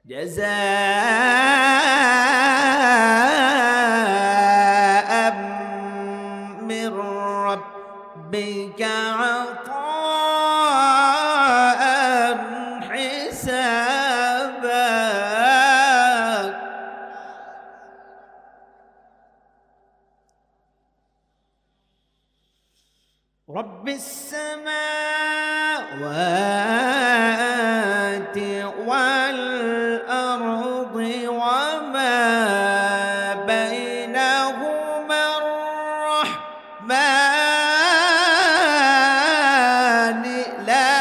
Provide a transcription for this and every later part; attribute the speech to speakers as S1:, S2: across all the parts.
S1: جزاء من ربك عطاء حسابا رب السماوات والأرض وما بينهما الرحمن لا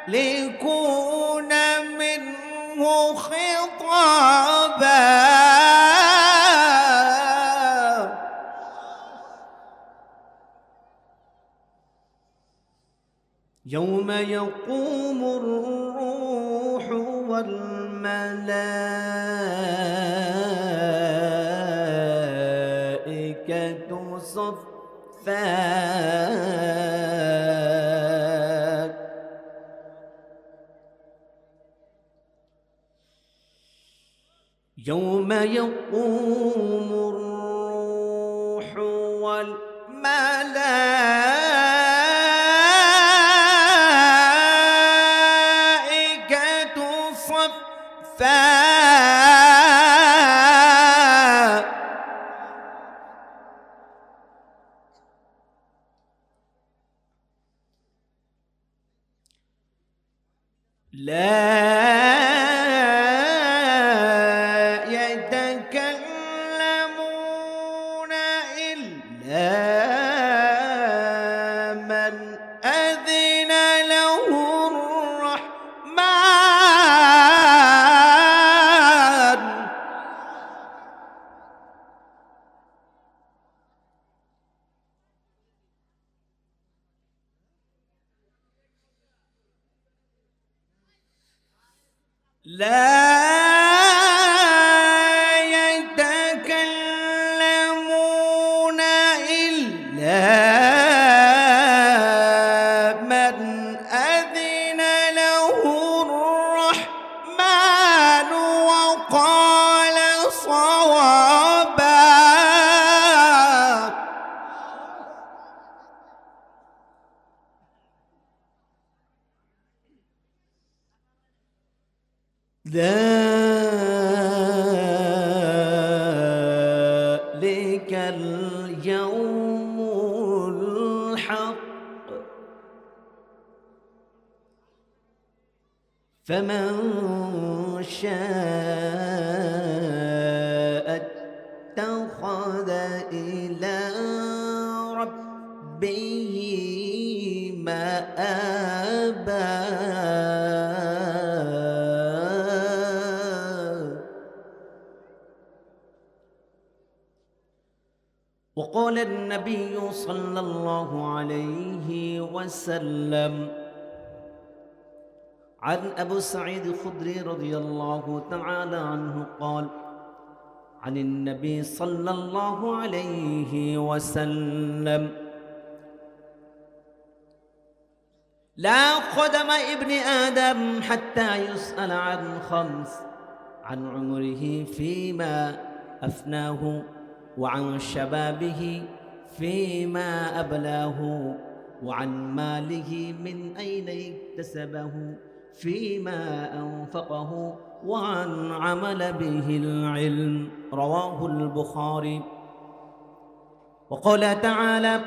S1: يملكون منه خطابا يوم يقوم الروح والملائكة صفا يوم يقوم الروح والملائكة صفا لا يتكلمون إلا من أذن له الرحمن لا يتكلمون إلا من أذن له الرحمن وقال صوابا ذلك اليوم الحق فمن شاء اتخذ إلى ربه مآبا وقال النبي صلى الله عليه وسلم عن أبو سعيد الخدري رضي الله تعالى عنه قال عن النبي صلى الله عليه وسلم لا قدم ابن آدم حتى يسأل عن خمس عن عمره فيما أفناه وعن شبابه فيما أبلاه وعن ماله من أين اكتسبه فيما أنفقه وعن عمل به العلم رواه البخاري وقال تعالى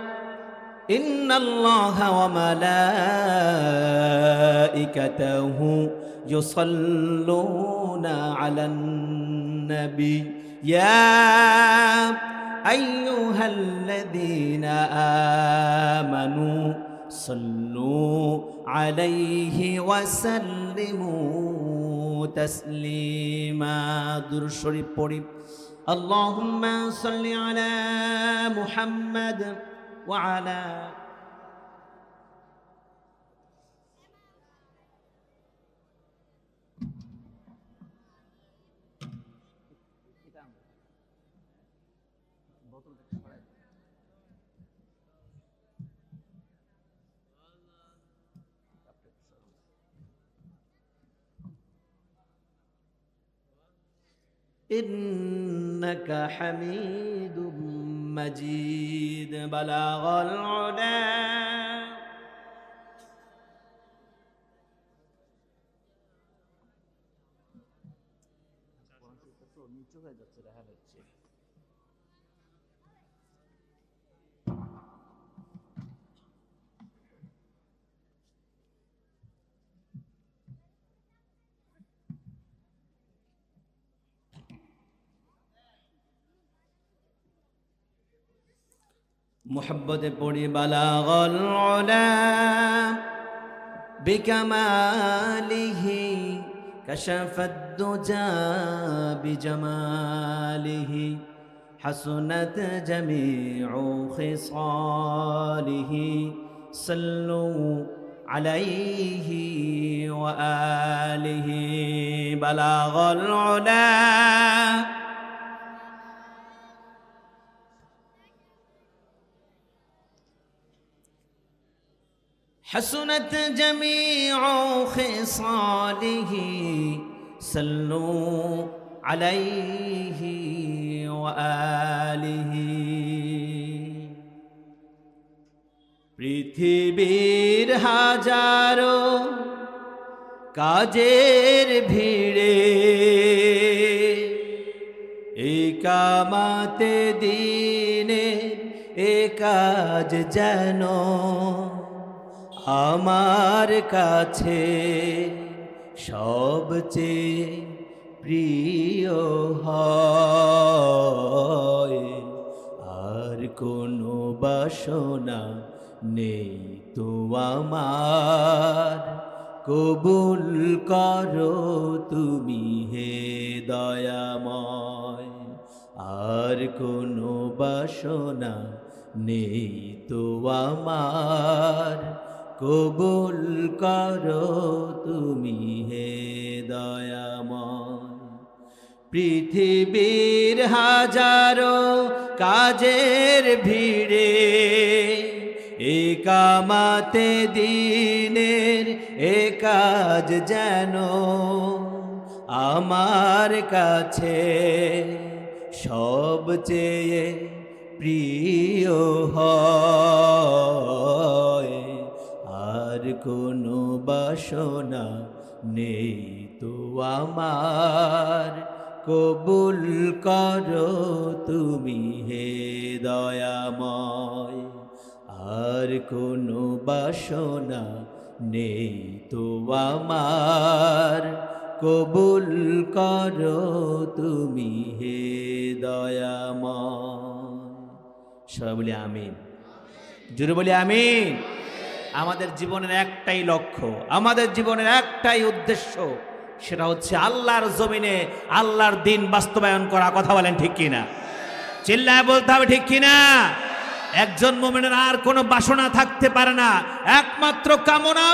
S1: إن الله وملائكته يصلون على النبي يا أيها الذين آمنوا صلوا عليه وسلموا تسليما درود شريف পড়ি اللهم صل على محمد وعلى إنك حميد مجيد بلغ العلا محبت پوری بلغ العلا بكماله كشف الدجى بجماله حسنت جميع خصاله صلوا عليه وآله بلغ العلا حسنت جميع خصاله صلوا عليه وآله পৃথিবীর হাজারো কাজের ভিড়ে একামাতে দিনে এ কাজ যেন আমার কাছে সবচেয়ে প্রিয় হয় আর কোনো বাসনা নেই তো আমার কবুল করো তুমি হে দয়াময় আর কোনো বাসনা নেই তো আমার কবুল করো তুমি হে দয়াময় পৃথিবীর হাজারো কাজের ভিড়ে একামাতে দিনের এ কাজ যেন আমার কাছে সবচেয়ে প্রিয় হয় আর কোনো বাসনা নেই তো আমার কবুল করো তুমি হে দয়াময় আর কোনো বাসনা নেই তো আমার কবুল করো তুমি হে দয়াময় সবাই বলি আমিন জোরে বলি আমিন আমাদের জীবনের একটাই লক্ষ্য আমাদের জীবনের একটাই উদ্দেশ্য সেটা হচ্ছে আল্লাহর জমিনে আল্লাহর দ্বীন বাস্তবায়ন করা কথা বলেন ঠিক কিনা চিল্লায় বলতে হবে ঠিক কিনা একজন মুমিনের আর কোনো বাসনা থাকতে পারে না একমাত্র কামনা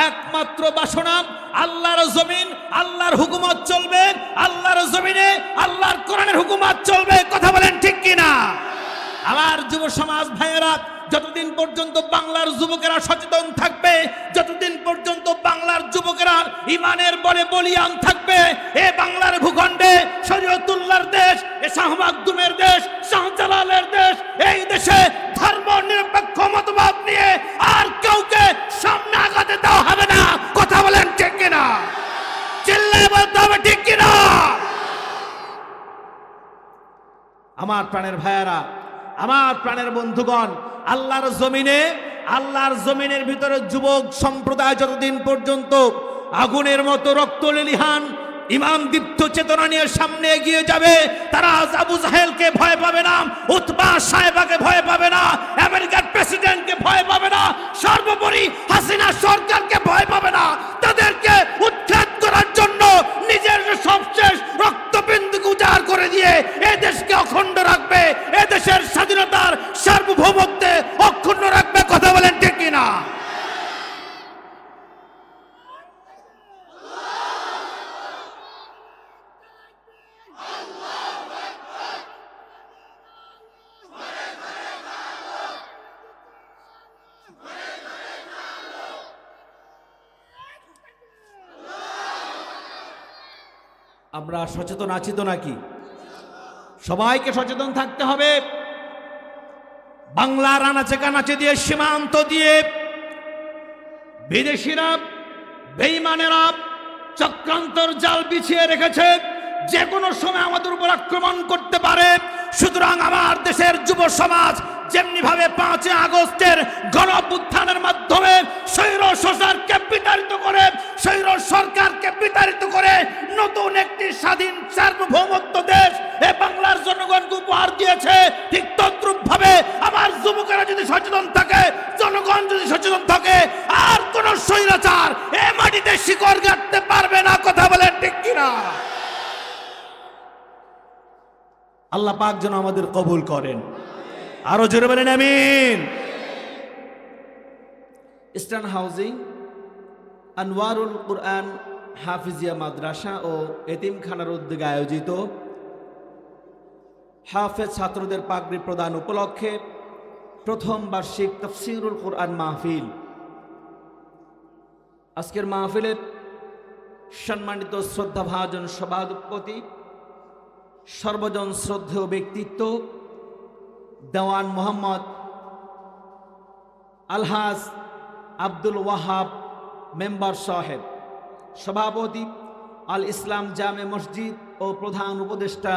S1: একমাত্র বাসনা আল্লাহর জমিন আল্লাহর হুকুমত চলবে আল্লাহর জমিনে আল্লাহর কোরআনের হুকুমত চলবে কথা বলেন ঠিক কিনা আমার যুব সমাজ ভাইয়েরা যতদিন পর্যন্ত বাংলার যুবকেরা সচেতন থাকবে যতদিন পর্যন্ত বাংলার যুবকেরা ঈমানের বলে বলিয়ান থাকবে এ বাংলার ভূখণ্ডে শরীয়তুল্লাহর দেশ এ শাহ মাকদুমের দেশ শাহজালালের দেশ এই দেশে ধর্ম নিরপেক্ষ মতবাদ নিয়ে আর কাউকে সামনে আগাতে দেওয়া হবে না কথা বলেন ঠিক কিনা চিল্লায় বলতে হবে ঠিক কিনা আমার প্রাণের ভাইয়েরা আমার প্রাণের বন্ধুগণ আল্লাহর জমিনের ভিতরে যুবক সম্প্রদায় যতদিন পর্যন্ত আগুনের মতো রক্ত লেলিহান ইমাম দীপ্ত চেতনা নিয়ে সামনে এগিয়ে যাবে তারা আবু জাহেলকে ভয় পাবে না উতবা সাহেবাকে ভয় পাবে না আমেরিকার প্রেসিডেন্টকে ভয় পাবে না সর্বোপরি হাসিনা সরকারকে ভয় পাবে না তাদেরকে উৎখাত করার জন্য নিজের সবশেষ রক্তবিন্দুকে উজাড় করে দিয়ে এই দেশকে অখণ্ড রাখবে এই দেশের স্বাধীনতার সার্বভৌমত্বে অক্ষুণ্ণ রাখবে কথা বলেন ঠিক কিনা আমরা সচেতন আছি তো নাকি সবাইকে সচেতন থাকতে হবে। বাংলার আনাচে কানাচে দিয়ে, সীমান্ত দিয়ে বিদেশিরা, বেঈমানেরা চক্রান্তর জাল বিছিয়ে রেখেছে, যে কোনো সময় আমাদের উপর আক্রমণ করতে পারে। সুতরাং আমার দেশের যুব সমাজ যেমনি ভাবে 5 আগস্টের গণ অভ্যুত্থানের মাধ্যমে স্বৈর শাসককে বিতাড়িত করে, স্বৈর সরকারকে বিতাড়িত করে নতুন একটি স্বাধীন সার্বভৌমত্ব দেশ এ বাংলার জনগণকে উপহার দিয়েছে, ঠিক তদ্রূপ ভাবে আমার যুবকেরা যদি সচেতন থাকে, জনগণ যদি সচেতন থাকে, আর কোন স্বৈরাচার এ মাটিতে শিকড় গাড়তে পারবে না। কথা বলেন ঠিক কিনা? আল্লাহ পাক যেন আমাদের কবুল করেন। আরো জোরে বলেন আমিন। ইস্টার্ন হাউজিং আনওয়ারুল কুরআন হাফিজিয়া মাদ্রাসা ও এতিমখানার উদ্যোগে আয়োজিত হাফেজ ছাত্রদের পাগড়ি প্রদান উপলক্ষে প্রথম বার্ষিক তাফসীরুল কুরআন মাহফিল। আজকের মাহফিলের সম্মানিত শ্রদ্ধাভাজন সভাপতি, সর্বজন শ্রদ্ধেয় ব্যক্তিত্ব দেওয়ান মোহাম্মদ আলহাজ আব্দুল ওয়াহাব মেম্বার সাহেব, সভাপতি আল ইসলাম জামে মসজিদ ও প্রধান উপদেষ্টা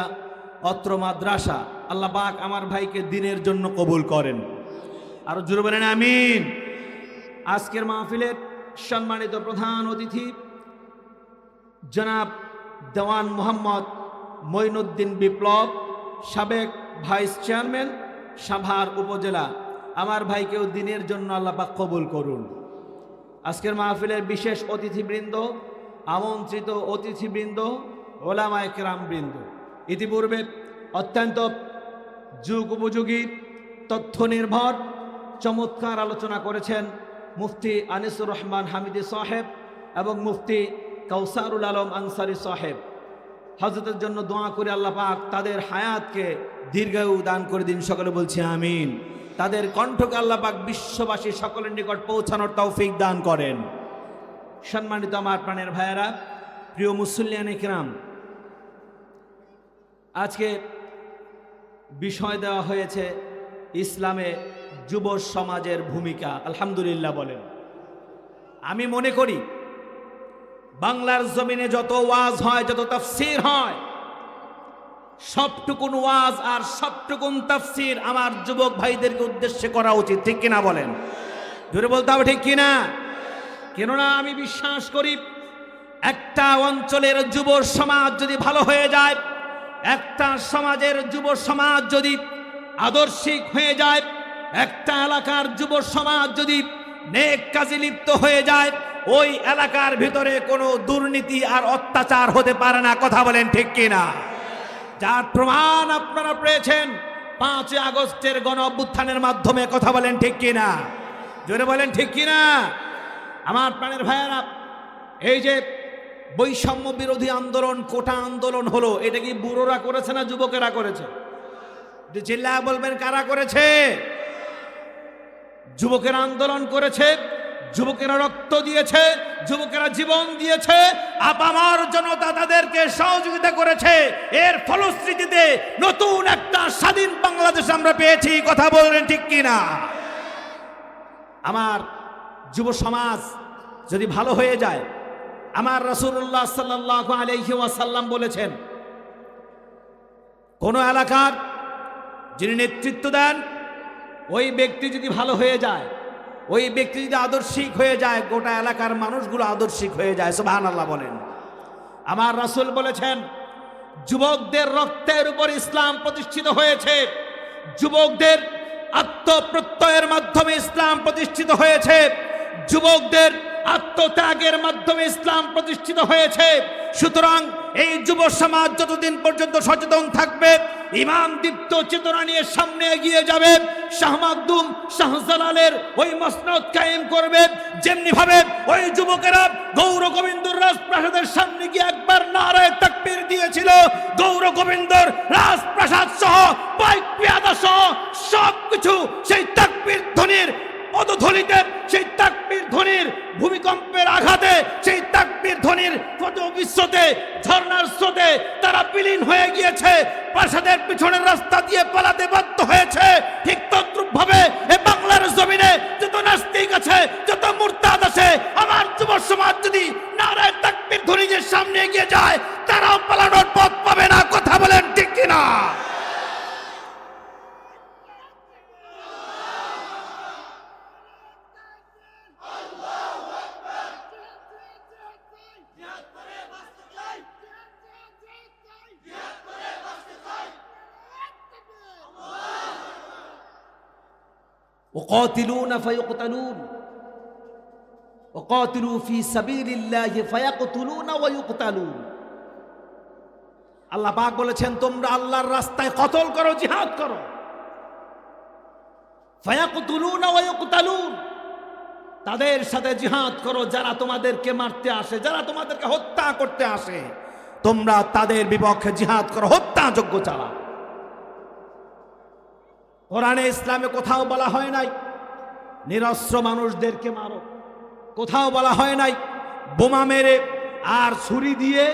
S1: অত্র মাদ্রাসা, আল্লাহ পাক আমার ভাইকে দিনের জন্য কবুল করেন। আরো জোরে বলেন আমিন। আজকের মাহফিলের সম্মানিত প্রধান অতিথি জনাব দেওয়ান মোহাম্মদ মঈনুদ্দিন বিপ্লব, সাবেক ভাইস চেয়ারম্যান সাভার উপজেলা, আমার ভাইকেও দিনের জন্য আল্লাহ পাক কবুল করুন। আজকের মাহফিলের বিশেষ অতিথিবৃন্দ, আমন্ত্রিত অতিথিবৃন্দ, ওলামায়ে কেরাম বৃন্দ, ইতিপূর্বে অত্যন্ত যুগ উপযোগী তথ্য নির্ভর চমৎকার আলোচনা করেছেন মুফতি আনিসুর রহমান হামিদি সাহেব এবং মুফতি কাউসারুল আলম আনসারি সাহেব। হযরতের জন্য দোয়া করে আল্লাহ পাক তাদের হায়াতকে দীর্ঘায়ু দান করে দিন। সকলে বলছি আমিন। তাদের কণ্ঠকে আল্লাহ পাক বিশ্ববাসী সকলের নিকট পৌঁছানোর তৌফিক দান করেন। সম্মানিত আমার প্রাণের ভাইয়েরা, প্রিয় মুসল্লিয়ানে কিরাম, আজকে বিষয় দেওয়া হয়েছে ইসলামে যুব সমাজের ভূমিকা। আলহামদুলিল্লাহ বলেন। আমি মনে করি বাংলার জমিনে যত ওয়াজ হয়, যত তাফসীর হয়, সবটুকুন ওয়াজ আর সবটুকুন তাফসীর আমার যুবক ভাইদেরকে উদ্দেশ্যে করা উচিত। ঠিক কিনা বলেন? জোরে বলতে হবে ঠিক কিনা? কেননা আমি বিশ্বাস করি একটা অঞ্চলের যুব সমাজ যদি ভালো হয়ে যায়, একটা সমাজের যুব সমাজ যদি আদর্শিক হয়ে যায়, একটা এলাকার যুব সমাজ যদি নেক কাজে লিপ্ত হয়ে যায়, ওই এলাকার ভিতরে কোনো দুর্নীতি আর অত্যাচার হতে পারে না। কথা বলেন ঠিক কিনা? যার প্রমাণ আপনারা পেয়েছেন 5 আগস্টের গণ অভ্যুত্থানের মাধ্যমে। কথা বলেন ঠিক কিনা? জোরে বলেন ঠিক কিনা? আমার প্রাণের ভাইয়েরা, এই যে বৈষম্য বিরোধী আন্দোলন, কোটা আন্দোলন হলো, এটা কি বুড়োরা করেছে না যুবকেরা করেছে? চিল্লা বলবেন কারা করেছে? যুবকেরা আন্দোলন করেছে, যুবকেরা রক্ত দিয়েছে, যুবকেরা জীবন দিয়েছে, আপামর জনতা তাদেরকে সহযোগিতা করেছে। এর ফলশ্রুতিতে নতুন একটা স্বাধীন বাংলাদেশ আমরা পেয়েছি। কথা বলেন ঠিক কিনা? আমার যুব সমাজ যদি ভালো হয়ে যায়, আমার রাসূলুল্লাহ সাল্লাল্লাহু আলাইহি ওয়াসাল্লাম বলেছেন, কোন এলাকার যিনি নেতৃত্ব দেন, ওই ব্যক্তি যদি ভালো হয়ে যায়, ওই ব্যক্তি যদি আদর্শিক হয়ে যায়, গোটা এলাকার মানুষগুলো আদর্শিক হয়ে যায়। সুবহানাল্লাহ বলেন। আমার রাসূল বলেছেন, যুবকদের রক্তের উপর ইসলাম প্রতিষ্ঠিত হয়েছে, যুবকদের আত্মপ্রত্যয়ের মাধ্যমে ইসলাম প্রতিষ্ঠিত হয়েছে, যুবকদের আত্মত্যাগের মাধ্যমে ইসলাম প্রতিষ্ঠিত হয়েছে। সুতরাং এই যুব সমাজ যতদিন পর্যন্ত সচেতন থাকবে, ইমান দীপ্ত চেতনা নিয়ে সামনে এগিয়ে যাবে, শাহ মাকদুম শাহজালালের ওই মসনদ কায়েম করবে। যেমনি ভাবে ওই যুবকেরা গৌর গোবিন্দর রাজপ্রাসাদের সামনে গিয়ে একবার নারায়ে তাকবীর দিয়েছিল, গৌর গোবিন্দর রাজপ্রাসাদ সহ বাইক পেয়াদা সহ সবকিছু সেই তাকবীর ধ্বনির পদধ্বনিতে, সেই তাকবীর ধ্বনির ভূমিকম্পের আঘাতে সেই তাকবীর ধ্বনির কত বিশ্বতে ঝর্ণার স্রোতে তারা বিলীন হয়ে গিয়েছে, প্রাসাদের পিছনের রাস্তা দিয়ে পালাতে বাধ্য হয়েছে। ঠিক তদ্রূপ ভাবে এই বাংলার জমিনে যত নাস্তিক আছে, যত মুরতাদ আছে, আমার যুব সমাজ যদি নারায়ে তাকবীর ধ্বনির সামনে এগিয়ে যায়, তারাও পালানোর পথ পাবে না। কথা বলেন ঠিক কিনা? وقاتلون فيقتلون وقاتلوا في سبيل الله فيقتلون ويقتلون। আল্লাহ পাক বলেছেন তোমরা আল্লাহর রাস্তায় কতল করো, জিহাদ করো। ফায়াকতুলুনা ওয়া ইউকতালুন, তাদের সাথে জিহাদ করো যারা তোমাদেরকে মারতে আসে, যারা তোমাদেরকে হত্যা করতে আসে, তোমরা তাদের বিপক্ষে জিহাদ করো, হত্যাযজ্ঞ চালাও। কোরআনে ইসলামে কোথাও বলা হয় নাই নিরস্ত্র মানুষদেরকে মারো, কোথাও বলা হয় নাই বোমা মেরে আর ছুরি দিয়ে,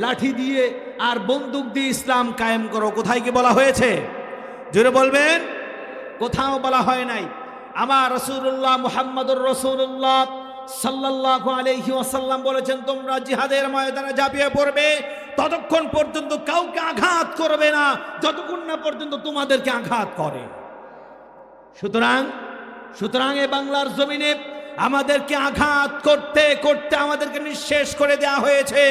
S1: লাঠি দিয়ে আর বন্দুক দিয়ে ইসলাম কায়েম করো। কোথায় কি বলা হয়েছে? জোরে বলবেন। কোথাও বলা হয় নাই। আমার রাসূলুল্লাহ মুহাম্মদুর রাসূলুল্লাহ সাল্লাল্লাহু আলাইহি ওয়াসাল্লাম বলেছেন তোমরা জিহাদের ময়দানে ঝাঁপিয়ে পড়বে, ততক্ষণ পর্যন্ত কাউকে আঘাত করবে না যতক্ষণ না পর্যন্ত তোমাদেরকে আঘাত করে। সুতরাং এই বাংলার জমিনে আমাদেরকে আঘাত করতে করতে আমাদেরকে নিঃশেষ করে দেওয়া হয়েছে,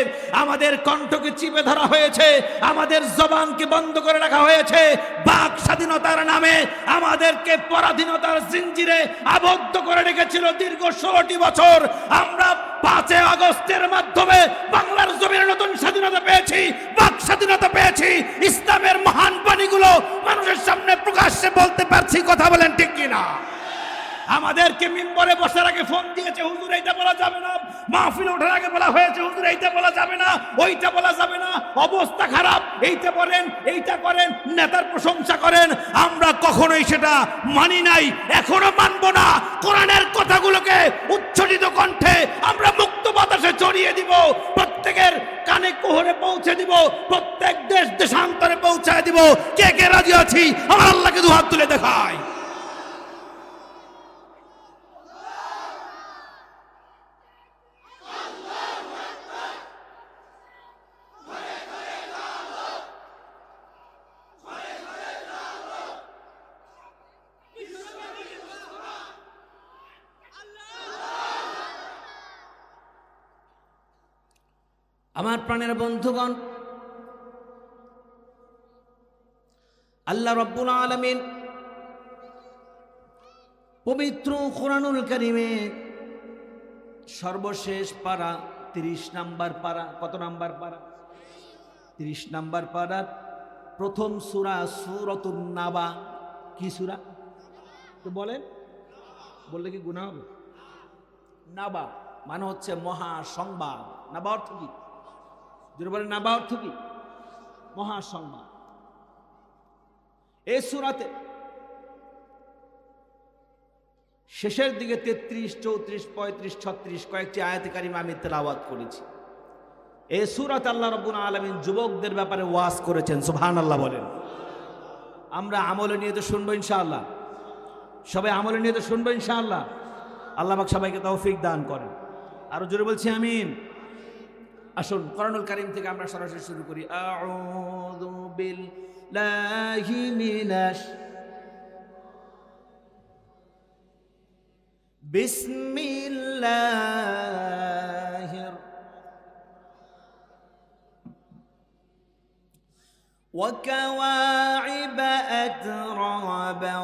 S1: আমাদের কণ্ঠকে চিপে ধরা হয়েছে, আমাদের জবানকে বন্ধ করে রাখা হয়েছে। বাক স্বাধীনতার নামে আমাদেরকে পরাধীনতার জিঞ্জিরে আবদ্ধ করে রেখেছিল দীর্ঘ 16টি বছর। আমরা 5 আগস্টের মাধ্যমে বাংলার জমিনে নতুন স্বাধীনতা পেয়েছি, বাক স্বাধীনতা পেয়েছি। ইসলামের মহান বাণীগুলো মানুষের সামনে প্রকাশ্যে বলতে পারছি। কথা বলেন ঠিক কিনা? আমাদেরকে মিম্বরে বসার আগে ফোন দিয়েছে, হুজুর এইটা বলা যাবে না। মাহফিলে ওঠার আগে বলা হয়েছে, হুজুর এইটা বলা যাবে না, ওইটা বলা যাবে না, অবস্থা খারাপ, এইটা বলেন, এইটা করেন, নেতার প্রশংসা করেন। আমরা কখনোই সেটা মানি নাই, এখনো মানব না। কোরআনের কথাগুলোকে উচ্ছ্বসিত কণ্ঠে আমরা মুক্ত বাতাসে ছড়িয়ে দিব, প্রত্যেকের কানে কোহরে পৌঁছে দিব, প্রত্যেক দেশ দেশান্তরে পৌঁছায় দিব। কে কে রাজি আছি? আমার আল্লাহকে দুহাত তুলে দেখায়। আমার প্রাণের বন্ধুগণ, আল্লাহ রাব্বুল আলামিন পবিত্র কোরআনুল কারীমে সর্বশেষ পারা 30 নাম্বার পারা, কত নাম্বার পারা? 30 নাম্বার পারার প্রথম সূরা সূরাতুন নাবা। কি সূরা? তো বলেন, বললে কি গুনাহ হবে? নাবা মানে হচ্ছে মহা সংবাদ। নাবা অর্থ কি? যদি বলেন নাবা অর্থ কি? মহা সংবাদ। এই সূরাতে শেষের দিকে 33, 34, 35, 36 কয়েকটি আয়াতে কারিমা আমি তেলাওয়াত করেছি। এই সূরাতে আল্লাহ রাব্বুল আলামিন যুবকদের ব্যাপারে ওয়াজ করেছেন। সুবহানাল্লাহ বলেন। আমরা আমলে নিয়ে তো শুনবো ইনশাআল্লাহ, সবাই আমলে নিয়ে তো শুনবো ইনশাআল্লাহ। আল্লাহ পাক সবাইকে তৌফিক দান করেন। আরো জোরে বলছি আমিন। আসুন কোরআনুল কারীম থেকে আমরা সরাসরি শুরু করি। আউযু বিল্লাহি মিনাশ বিসমিল্লাহির وكواعب أترابا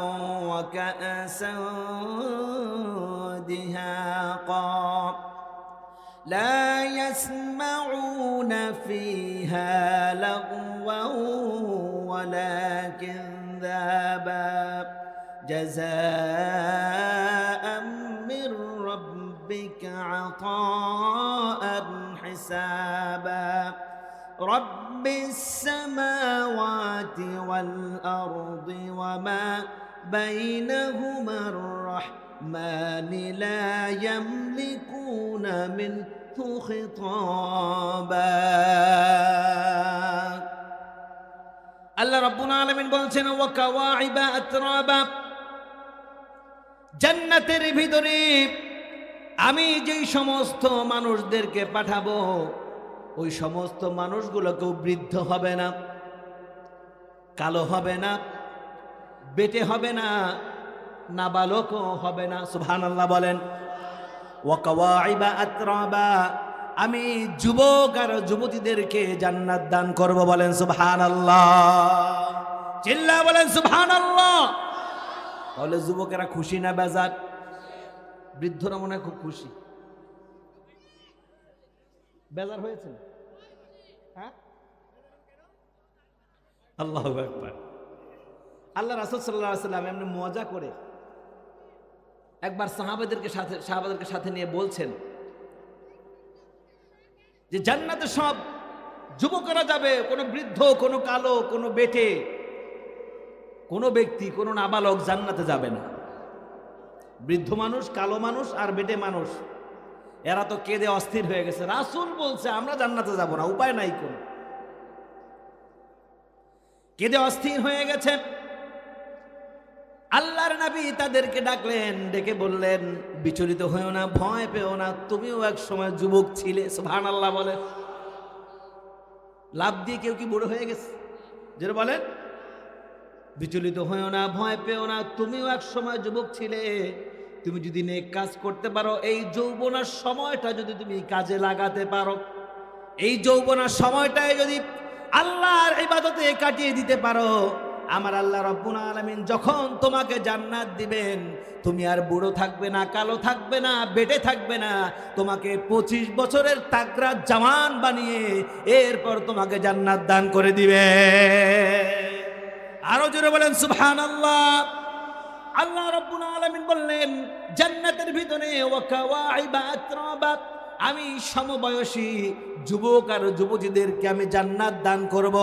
S1: وكأسا دهاقا لا يسمعون فيها لغوا ولا كذابا جزاء من ربك عطاء حسابا رب السماوات والأرض وما بينهما الرحمن মান লা ইয়ামলিকুনা মিনহু খিতাবা। আল্লাহ রাব্বুল আলামিন বলছেন ওয়া কাওয়াইবা আতরাবা, জান্নাতের ভিতরে আমি যেই সমস্ত মানুষদেরকে পাঠাবো ওই সমস্ত মানুষগুলো কেউ বৃদ্ধ হবে না, কালো হবে না, বেটে হবে না, নাবালকও হবে না। সুবহানাল্লাহ বলেন। ওয়া কাওয়াইবা আতরাবা, আমি যুবক আর যুবতীদেরকে জান্নাত দান করব, বলেন সুবহানাল্লাহ। চিল্লা বলেন সুবহানাল্লাহ। তাহলে যুবকেরা খুশি না বেজার? বৃদ্ধরা মনে হয় খুব খুশি। বেজার হয়েছে? হ্যাঁ, আল্লাহু আকবার। আল্লাহ রাসূল সাল্লাল্লাহু আলাইহি ওয়াসাল্লাম এমনি মজা করে একবার সাহাবাদেরকে সাথে নিয়ে বলছেন যে জান্নাতে সব যুবকেরা যাবে, কোনো বৃদ্ধ, কোনো কালো, কোনো বেটে, কোনো ব্যক্তি, কোনো নাবালক জান্নাতে যাবে না। বৃদ্ধ মানুষ, কালো মানুষ আর বেটে মানুষ এরা তো কেঁদে অস্থির হয়ে গেছে। রাসূল বলছে আমরা জান্নাতে যাব না, উপায় নাই কোন, কেঁদে অস্থির হয়ে গেছে। আল্লাহর নবী তাদেরকে ডাকলেন, ডেকে বললেন বিচলিত হয়েও না, ভয় পেও না, তুমিও এক সময় যুবক ছিলে। সুবহানাল্লাহ বলেন। লাভ দিয়ে কেউ কি বুড়ো হয়ে গেছে? যেটা বলেন বিচলিত হয়েও না, ভয় পেও না, তুমিও এক সময় যুবক ছিলে। তুমি যদি নেক কাজ করতে পারো, এই যৌবনার সময়টা যদি তুমি কাজে লাগাতে পারো, এই যৌবনার সময়টায় যদি আল্লাহর ইবাদতে কাটিয়ে দিতে পারো, আমার আল্লাহ রাব্বুল আলামিন যখন তোমাকে জান্নাত দিবেন, তুমি আর বুড়ো থাকবে না, কালো থাকবে না, বেটে থাকবে না, তোমাকে 25 বছরের তাগড়া জওয়ান বানিয়ে এরপর তোমাকে জান্নাত দান করে দিবে। আরো জোরে বলেন সুবহানাল্লাহ। আল্লাহ রাব্বুল আলামিন বললেন জান্নাতের ভিতরে ওয়া কাওয়াইবা আতরাবা, আমি সমবয়সী যুবক আর যুবতীদেরকে আমি জান্নাত দান করব।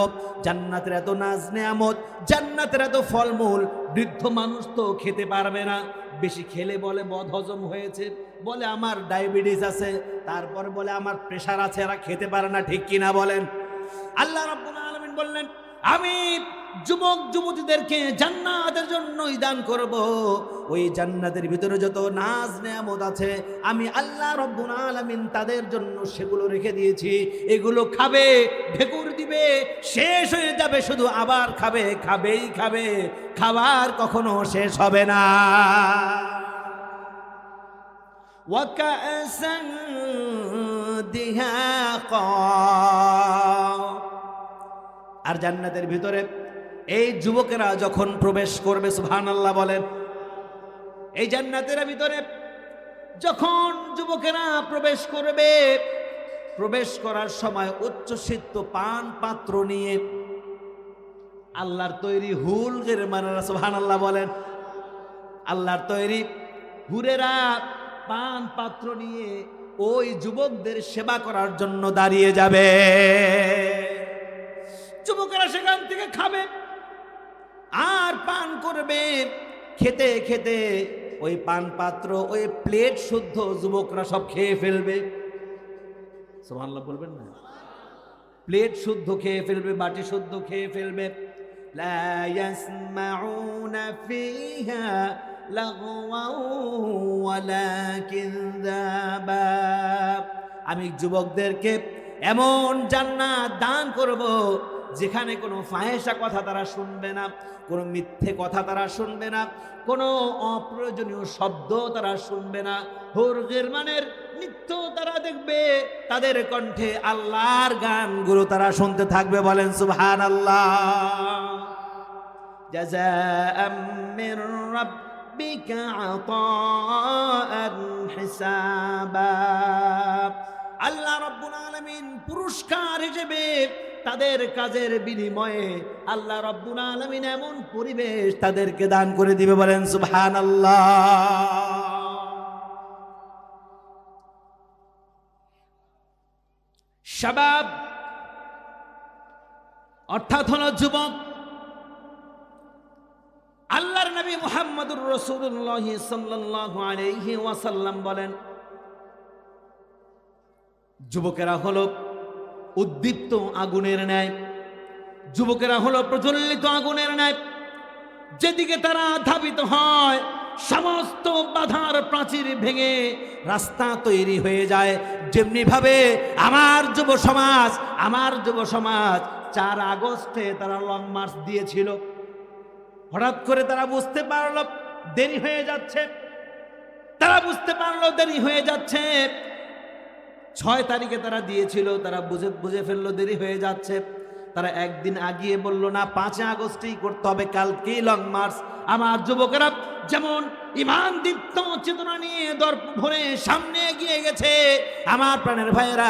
S1: জান্নাতের এত নাজ নেয়ামত, জান্নাতের এত ফলমূল, বৃদ্ধ মানুষ তো খেতে পারবে না, বেশি খেলে বলে বদহজম হয়েছে, বলে আমার ডায়াবেটিস আছে, তারপর বলে আমার প্রেশার আছে, এরা খেতে পারে না, ঠিক কিনা বলেন? আল্লাহ রাব্বুল আলামিন বললেন আমি যুবক যুবতীদেরকে জান্নাতের জন্যই দান করব। ওই জান্নাতের ভিতরে যত নাজ নেয়ামত আছে আমি আল্লাহ রাব্বুল আলামিন তাদের জন্য সেগুলো রেখে দিয়েছি। এগুলো খাবে, ঢেকুর দিবে, শেষ হয়ে যাবে, শুধু আবার খাবে, খাবেই খাবে, খাবার কখনো শেষ হবে না। ওয়া কাসান দিহাকা, আর জান্নাতের ভিতরে এই যুবকেরা যখন প্রবেশ করবে, সুবহানাল্লাহ বলেন, এই জান্নাতের ভিতরে যখন যুবকেরা প্রবেশ করবে, প্রবেশ করার সময় উচ্চশিষ্ট পান পাত্র নিয়ে আল্লাহর তৈরি হুলগের মানেরা, সুবহানাল্লাহ বলেন, আল্লাহর তৈরি হুরেরা পান পাত্র নিয়ে ওই যুবকদের সেবা করার জন্য দাঁড়িয়ে যাবে। যুবকেরা সেখান থেকে খাবে আর পান করবে। খেতে খেতে ওই পান পাত্র, ওই প্লেট শুদ্ধ যুবকরা সব খেয়ে ফেলবে। সুবহানাল্লাহ বলবেন না? প্লেট শুদ্ধ খেয়ে ফেলবে, বাটি শুদ্ধ খেয়ে ফেলবে। লা ইয়াসমাউনা ফিহা লাগওয়াও ওয়ালা কিযাবা, আমি যুবকদেরকে এমন জান্নাত দান করব যেখানে কোনো ফাহেসা কথা তারা শুনবে না, কোনো মিথ্যে কথা তারা শুনবে না, কোনো অপ্রয়োজনীয় শব্দ তারা শুনবে না। হুরগের মানের নিত্য তারা দেখবে, তাদের কণ্ঠে আল্লাহর গানগুলো তারা শুনতে থাকবে, বলেন সুবহানাল্লাহ। জাযাআম মির রাব্বিকা আতাআন হিসাবা, আল্লাহ রাব্বুল আলামিন পুরস্কার হিসেবে তাদের কাজের বিনিময়ে আল্লাহ রাব্বুল আলামিন এমন পরিবেশ তাদেরকে দান করে দিবে, বলেন সুবহানাল্লাহ। শাবাব অর্থাৎ হলো যুবক। আল্লাহর নবী মুহাম্মদুর রাসূলুল্লাহ সাল্লাল্লাহু আলাইহি ওয়াসাল্লাম বলেন, যুবকেরা হলো উদ্দীপ্ত আগুনের ন্যায়, যুবকেরা হলো প্রজ্বলিত আগুনের ন্যায়, যেদিকে তারা ধাবিত হয় সমস্ত বাধার প্রাচীর ভেঙে রাস্তা তৈরি হয়ে যায়। যেমনি ভাবে আমার যুব সমাজ 4 আগস্টে তারা লং মার্চ দিয়েছিল। হঠাৎ করে তারা বুঝতে পারলো দেরি হয়ে যাচ্ছে, 6 তারিখে তারা দিয়েছিল, তারা বুঝে ফেললো দেরি হয়ে যাচ্ছে। তারা একদিন আগিয়ে বলল না, 5 আগস্টেই করতে হবে, কালকেই লং মার্চ। আমার যুবকেরা যেমন ঈমান দীপ্ত চেতনা নিয়ে দর্প ভরে সামনে এগিয়ে গেছে, আমার প্রাণের ভাইয়েরা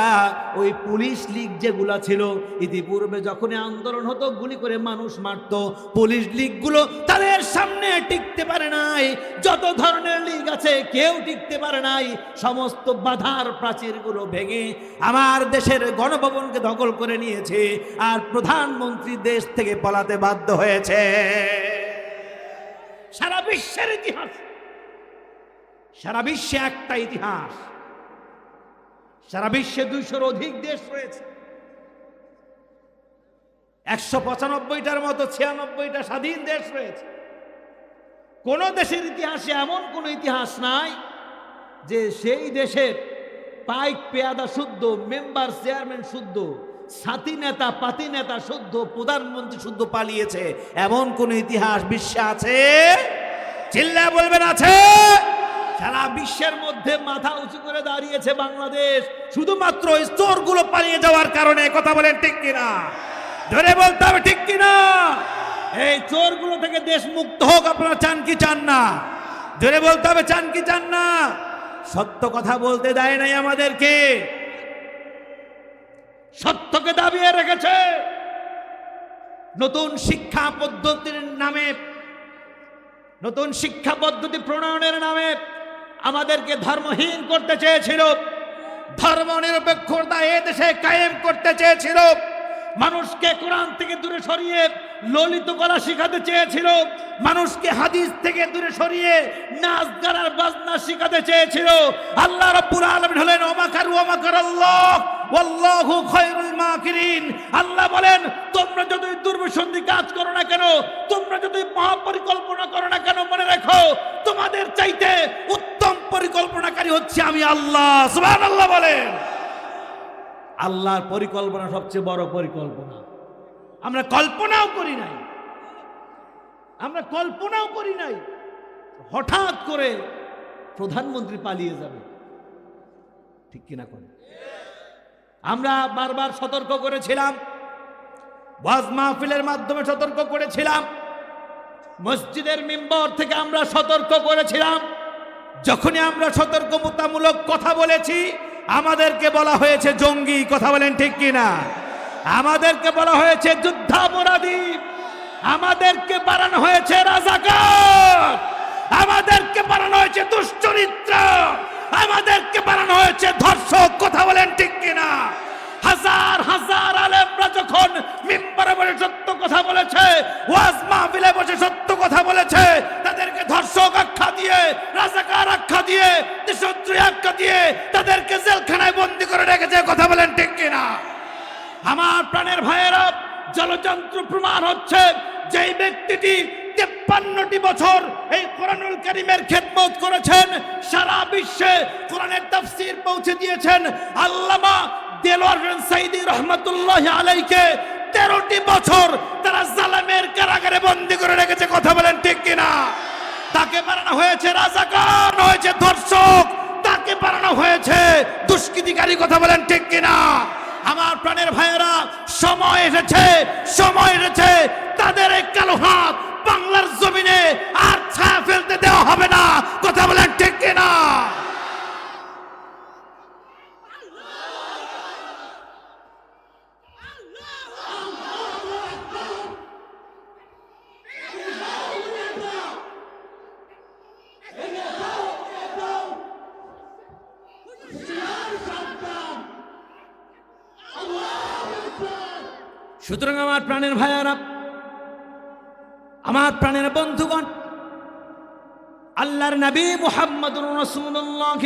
S1: ওই পুলিশ লীগ যেগুলা ছিল, ইতিপূর্বে যখনই আন্দোলন হতো গুলি করে মানুষ মারতো, পুলিশ লীগগুলো তাদের সামনে টিকতে পারে নাই। যত ধরনের লীগ আছে কেউ টিকতে পারে নাই। সমস্ত বাধার প্রাচীরগুলো ভেঙে আমার দেশের গণভবনকে দখল করে নিয়েছে, আর প্রধানমন্ত্রী দেশ থেকে পালাতে বাধ্য হয়েছে। সারা বিশ্বের ইতিহাস, সারা বিশ্বে একটা ইতিহাস, সারা বিশ্বে 200-র অধিক দেশ রয়েছে, 195টার মতো 96টা স্বাধীন দেশ রয়েছে। কোন দেশের ইতিহাসে এমন কোন ইতিহাস নাই যে সেই দেশের পাইক পেয়াদা শুদ্ধ, মেম্বার চেয়ারম্যান শুদ্ধ, সাথী নেতা পাতি নেতা শুদ্ধ, প্রধানমন্ত্রী শুদ্ধ পালিয়েছে, এমন কোন ইতিহাস বিশ্বে আছে? চিল্লায় বলবেন আছে? সারা বিশ্বের মধ্যে মাথা উঁচু করে দাঁড়িয়েছে বাংলাদেশ, শুধুমাত্র ওই চোরগুলো পালিয়ে যাওয়ার কারণে। কথা বলেন ঠিক কিনা? ধরে বলতে হবে ঠিক কিনা? এই চোরগুলো থেকে দেশ মুক্ত হোক, আপনারা চান কি চান না? ধরে বলতে হবে চান কি চান না? সত্য কথা বলতে দেয় নাই আমাদেরকে, সত্যকে দাবিয়ে রেখেছে। নতুন শিক্ষা পদ্ধতির নামে, নতুন শিক্ষা পদ্ধতি প্রণয়নের নামে আমাদেরকে ধর্মহীন করতে চেয়েছিল, ধর্ম নিরপেক্ষতা এ দেশে কায়েম করতে চেয়েছিল, মানুষকে কোরআন থেকে দূরে সরিয়ে ললিত কলা শিখাতে চেয়েছিল, মানুষকে হাদিস থেকে দূরে সরিয়ে নাচ গান বাজনা শিখাতে চেয়েছিল। আল্লাহ রাব্বুল আলামিন হলেন ওমাকারু ওমাকারাল্লাহ ওয়াল্লাহু খায়রুল মাকিরিন। আল্লাহ বলেন, তোমরা যতই দুর্বিসন্ধি কাজ করো না কেন, তোমরা যতই মহাপরিকল্পনা করো না কেন, মনে রাখো তোমাদের চাইতে উত্তম পরিকল্পনাকারী হচ্ছে আমি আল্লাহ। সুবহানাল্লাহ বলেন। আল্লাহর পরিকল্পনা সবচেয়ে বড় পরিকল্পনা। আমরা কল্পনাও করি নাই, হঠাৎ করে প্রধানমন্ত্রী পালিয়ে যাবে, ঠিক কিনা? কোন আমরা বারবার সতর্ক করেছিলাম, ওয়াজ মাহফিলের মাধ্যমে সতর্ক করেছিলাম, মসজিদের মিম্বর থেকে আমরা সতর্ক করেছিলাম। যখনই আমরা সতর্কতামূলক কথা বলেছি, আমাদেরকে বলা হয়েছে জঙ্গি। কথা বলেন ঠিক কিনা? আমাদেরকে বলা হয়েছে যুদ্ধাপরাধী, আমাদেরকে বানানো হয়েছে রাজাকার, আমাদেরকে বানানো হয়েছে দুশ্চরিত্র, আমাদেরকে বানানো হয়েছে ধর্ষক। কথা বলেন ঠিক কিনা? হাজার হাজার আলেমরা যখন মিম্বরে বসে সত্য কথা বলেছে, ওয়াজ মাহফিলে বসে সত্য কথা বলেছে, তাদেরকে ধর্ষক আখ্যা দিয়ে, রাজাকার আখ্যা দিয়ে, দেশদ্রোহী আখ্যা দিয়ে তাদেরকে জেলখানায় বন্দী করে রেখেছে। কথা বলেন ঠিক কিনা? আমার প্রাণের ভাইয়েরা, জলযন্ত্র প্রমাণ হচ্ছে যেই ব্যক্তিটি 53টি বছর এই কোরআনুল কারীমের খেদমত করেছেন, সারা বিশ্বে কোরআনের তাফসীর পৌঁছে দিয়েছেন, আল্লামা দেলোয়ার হোসেন সাঈদী রহমাতুল্লাহি আলাইহিকে 13টি বছর তারা জালেমের কারাগারে বন্দী করে রেখেছে। কথা বলেন ঠিক কিনা? তাকে বানানো হয়েছে রাজাকার, হয়েছে ধর্ষক, তাকে বানানো হয়েছে দুষ্কৃতিকারী। কথা বলেন ঠিক কিনা? আমার প্রাণের ভাইয়েরা, সময় এসেছে তাদের এই কালো হাত বাংলার জমিনে আর ছায়া ফেলতে দেওয়া হবে না। কথা বলেন ঠিক কিনা? সুতরাং আমার প্রাণের ভাইয়ারা, আমার প্রাণের বন্ধুগণ, আল্লাহর নবী মুহাম্মদুর রাসূলুল্লাহ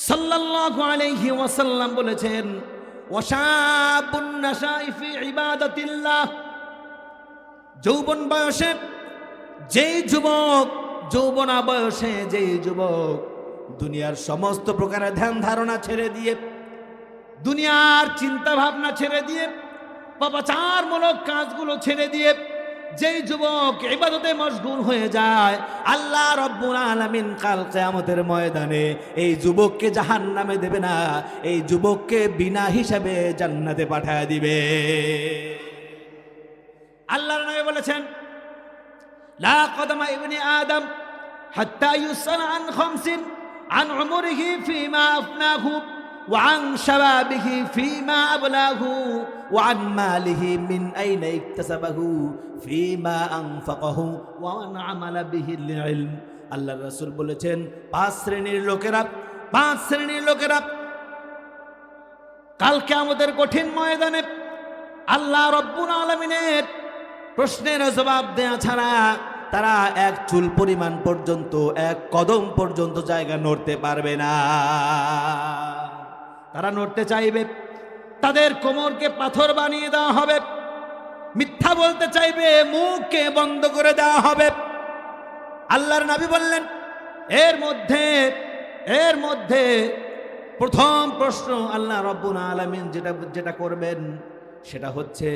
S1: সাল্লাল্লাহু আলাইহি ওয়াসাল্লাম বলেছেন, ওয়াশাবুন নাশাই ফি ইবাদাতিল্লাহ, যৌবন বয়সে যেই যুবক, যৌবনা বয়সে যেই যুবক দুনিয়ার সমস্ত প্রকারের ধ্যান ধারণা ছেড়ে দিয়ে, দুনিয়ার চিন্তা ভাবনা ছেড়ে দিয়ে, পাপাচারমূলক কাজগুলো ছেড়ে দিয়ে যেই যুবক ইবাদতে মশগুল হয়ে যায়, আল্লাহ রাব্বুল আলামিন কাল কিয়ামতের ময়দানে এই যুবককে জাহান্নামে দেবে না, এই যুবককে বিনা হিসাবে জান্নাতে পাঠায় দিবে। আল্লাহর নবী বলেছেন, লা কদমা ইবনি আদম হাত্তা ইউসাল আন খামসিন, আন উমরিহি ফিমা আফনাহু ওয়া আন শাবাবিহি ফিমা আবলাহু ওয়া আন মালিহি মিন আইনা ইকতাসাবাহু ফিমা আনফাকাহু ওয়া আন আমালা বিহিল ইলম। আল্লাহর রাসূল বলেছেন, পাঁচ শ্রেণীর লোকেরা কাল কিয়ামতের কঠিন ময়দানে আল্লাহ রাব্বুল আলামিনের প্রশ্নের জবাব দেয়া ছাড়া তারা এক চুল পরিমাণ পর্যন্ত, এক কদম পর্যন্ত জায়গা নড়তে পারবে না। তারা নড়তে চাইবে, তাদের কোমরকে পাথর বানিয়ে দেওয়া হবে, মিথ্যা বলতে চাইবে, মুখকে বন্ধ করে দেওয়া হবে। আল্লাহর নবী বললেন, এর মধ্যে প্রথম প্রশ্ন আল্লাহ রাব্বুল আলামিন যেটা করবেন সেটা হচ্ছে,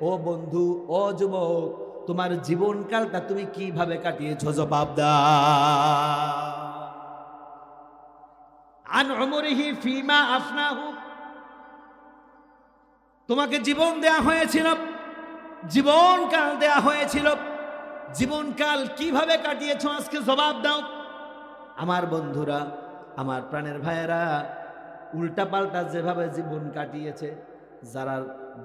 S1: ও বন্ধু, ও যুবক, তোমার জীবনকালটা তুমি কিভাবে কাটিয়েছো, জবাব দাও। আন উমরিহি ফিমা আফনাহু, তোমাকে জীবন দেয়া হয়েছিল, জীবনকাল দেয়া হয়েছিল, জীবনকাল কিভাবে কাটিয়েছো আজকে জবাব দাও। আমার বন্ধুরা, আমার প্রাণের ভাইয়েরা, উল্টাপাল্টা যেভাবে জীবন কাটিয়েছে, যারা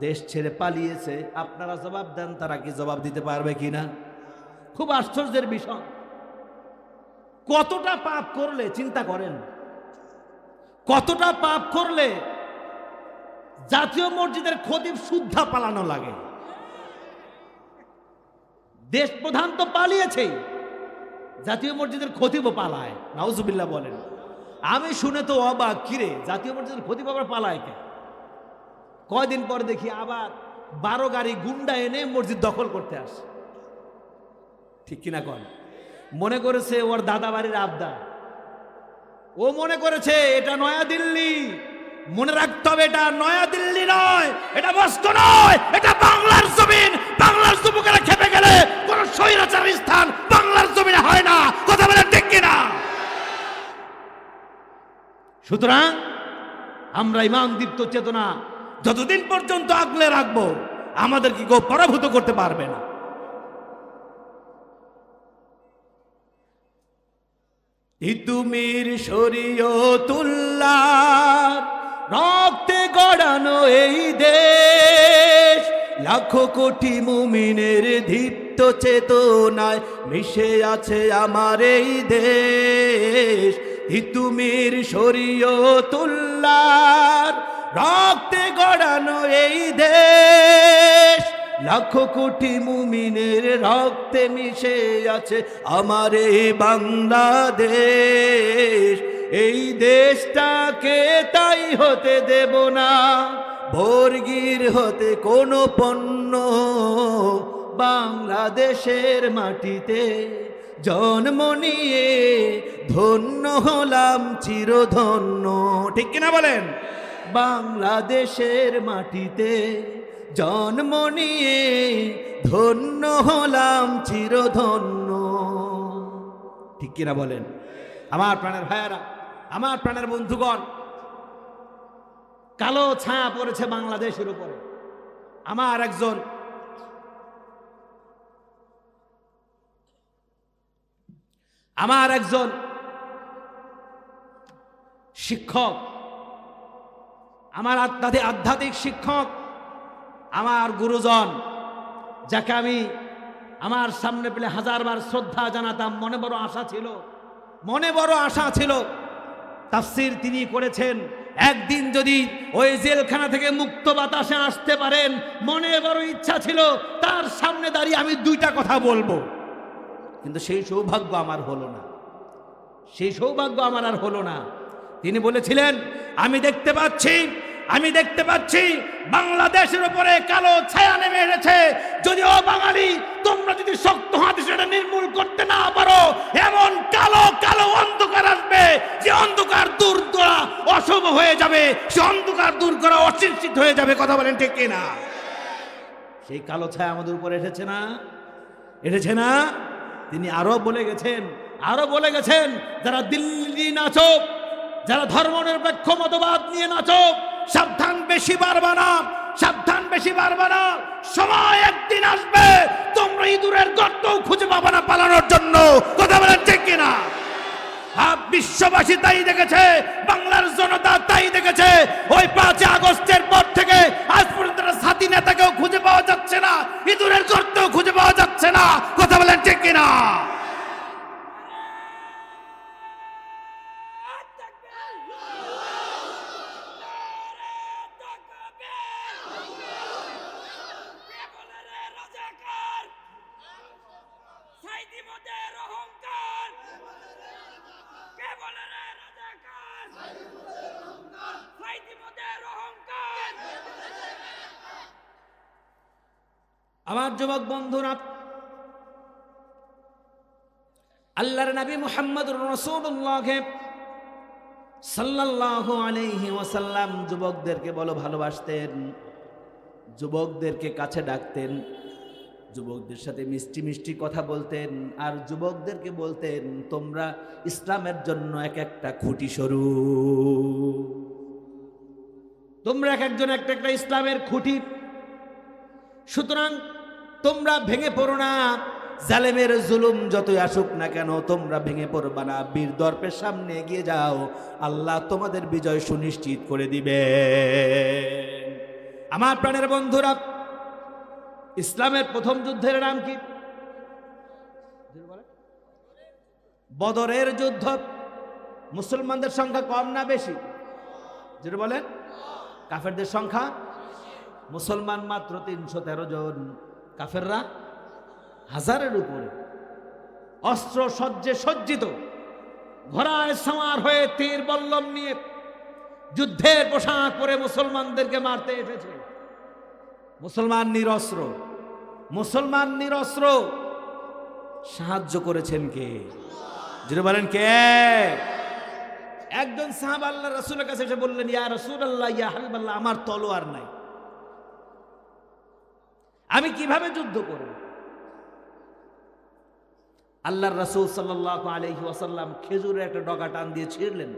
S1: দেশ ছেড়ে পালিয়েছে, আপনারা জবাব দেন, তারা কি জবাব দিতে পারবে কিনা? খুব আশ্চর্যের বিষয়। কতটা পাপ করলে চিন্তা করেন, কতটা পাপ করলে জাতীয় মসজিদের খতিব শুদ্ধা পালানো লাগে। দেশ প্রধান তো পালিয়েছে, জাতীয় মসজিদের খতিবও পালায়, নাউজুবিল্লাহ বলেন। আমি শুনে তো অবাক, কিরে জাতীয় মসজিদের খতিব আবার পালায় কে? কয়দিন পর দেখি আবার 12 গাড়ি গুন্ডা এনে মসজিদ দখল করতে আসে। ঠিক কিনা কন? মনে করেছে ওর দাদা বাড়ির আবদার, ও মনে করেছে এটা নয়াদিল্লি। মনে রাখতে হবে, এটা নয়াদিল্লি নয়, এটা মস্কো নয়, এটা বাংলার জমিন। বাংলার যুবকেরা খেপে গেলে কোন স্বৈরাচার স্থান বাংলার জমিনে হয় না। কথা বলে ঠিক কিনা? সুতরাং আমরা ইমান দীপ্ত চেতনা যতদিন পর্যন্ত আগলে রাখবো, আমাদের কি কেউ পরাভূত করতে পারবে না। তিতুমির শরীয়তুল্লাহ রক্তে গড়ানো এই দেশ, লাখো কোটি মুমিনের দীপ্ত চেতনায় মিশে আছে আমার এই দেশ। তিতুমির শরীয়তুল্লাহ রক্তে গড়ানো এই দেশ, লাখো কোটি মুমিনের রক্তে মিশে আছে আমার এই বাংলাদেশ। এই দেশটাকে তাই হতে দেব না বর্গীর হতে কোনো পণ্য। বাংলাদেশের মাটিতে জন্ম নিয়ে ধন্য হলাম চিরধন্য। ঠিক কিনা বলেন? বাংলাদেশের মাটিতে জন্ম নিয়ে ধন্য হলাম চিরধন্য। ঠিক কিনা বলেন? আমার প্রাণের ভাইয়েরা, আমার প্রাণের বন্ধুগণ, কালো ছায়া পড়েছে বাংলাদেশের উপরে। আমার একজন শিক্ষক, আমার আধ্যাত্মিক শিক্ষক, আমার গুরুজন, যাকে আমি আমার সামনে পেলে হাজারবার শ্রদ্ধা জানাতাম, মনে বড় আশা ছিল। তাফসীর তিনি করেছেন, একদিন যদি ওই জেলখানা থেকে মুক্ত বাতাসে আসতে পারেন, মনে বড় ইচ্ছা ছিল তার সামনে দাঁড়িয়ে আমি দুইটা কথা বলবো। কিন্তু সেই সৌভাগ্য আমার হলো না, সেই সৌভাগ্য আমার আর হলো না। তিনি বলেছিলেন, আমি দেখতে পাচ্ছি বাংলাদেশের উপরে কালো ছায়া নেমে এসেছে। যদিও বাঙালি, তোমরা যদি শক্ত হাতে সেটা নির্মূল করতে না পারো, এমন কালো কালো অন্ধকার আসবে যে অন্ধকার দূর করা অশুভ হয়ে যাবে, সে অন্ধকার দূর করা অনিশ্চিত হয়ে যাবে। কথা বলেন ঠিক কিনা? সেই কালো ছায়া আমাদের উপরে এসেছে না? তিনি আরো বলে গেছেন, যারা দিল্লি নাচো, যারা ধর্মনিরপেক্ষ মতবাদ নিয়ে নাচো, সাবধান, বেশি পারবা না। সময় একদিন আসবে তোমরা ইঁদুরের গর্ত খুঁজে পাবা না পালানোর জন্য। কথা বলেন ঠিক কিনা? বিশ্ববাসী তাই দেখেছে, বাংলার জনতা তাই দেখেছে। ওই 5 আগস্টের পর থেকে আজ পর্যন্ত সাথী নেতাকেও খুঁজে পাওয়া যাচ্ছে না, ইঁদুরের গর্তও খুঁজে পাওয়া যাচ্ছে না। কথা বলেন ঠিক কিনা? আমার যুবক বন্ধুরা, আল্লাহর নবী মুহাম্মদুর রাসূলুল্লাহ সাল্লাল্লাহু আলাইহি ওয়াসাল্লাম যুবকদেরকে ভালোবাসতেন, যুবকদেরকে কাছে ডাকতেন, যুবকদের সাথে মিষ্টি মিষ্টি কথা বলতেন, আর যুবকদেরকে বলতেন, তোমরা ইসলামের জন্য এক একটা খুঁটি সরু, তোমরা এক একজন একটা একটা ইসলামের খুঁটি। সুতরাং তোমরা ভেঙে পড়ো না, জালেমের জুলুম যতই আসুক না কেন তোমরা ভেঙে পড়বা না, বীর দর্পের সামনে এগিয়ে যাও, আল্লাহ তোমাদের বিজয় সুনিশ্চিত করে দিবে। আমার প্রাণের বন্ধুরা, ইসলামের প্রথম যুদ্ধের নাম কি? বদরের যুদ্ধ। মুসলমানদের সংখ্যা কম না বেশি? যেটা বলেন, কাফেরদের সংখ্যা, মুসলমান মাত্র 313 জন, কাফেররা 1000-এর উপরে, অস্ত্র সজ্জে সজ্জিত, ঘোড়ায় সাওয়ার হয়ে তীর বল্লম নিয়ে যুদ্ধের পোশাক পরে মুসলমানদেরকে মারতে এসেছে। মুসলমান নিরস্ত্র। সাহায্য করেছেন কে? যেটা বলেন কে? একজন সাহাবা আল্লাহর রাসূলের কাছে এসে বললেন, ইয়া রাসূলুল্লাহ, ইয়া হাবিবাল্লাহ, আমার তলোয়ার নাই, আমি কিভাবে যুদ্ধ করব? আল্লাহর রাসূল সাল্লাল্লাহু আলাইহি ওয়াসাল্লাম খেজুরের একটা ডগা টান দিয়ে ছিঁড়লেন,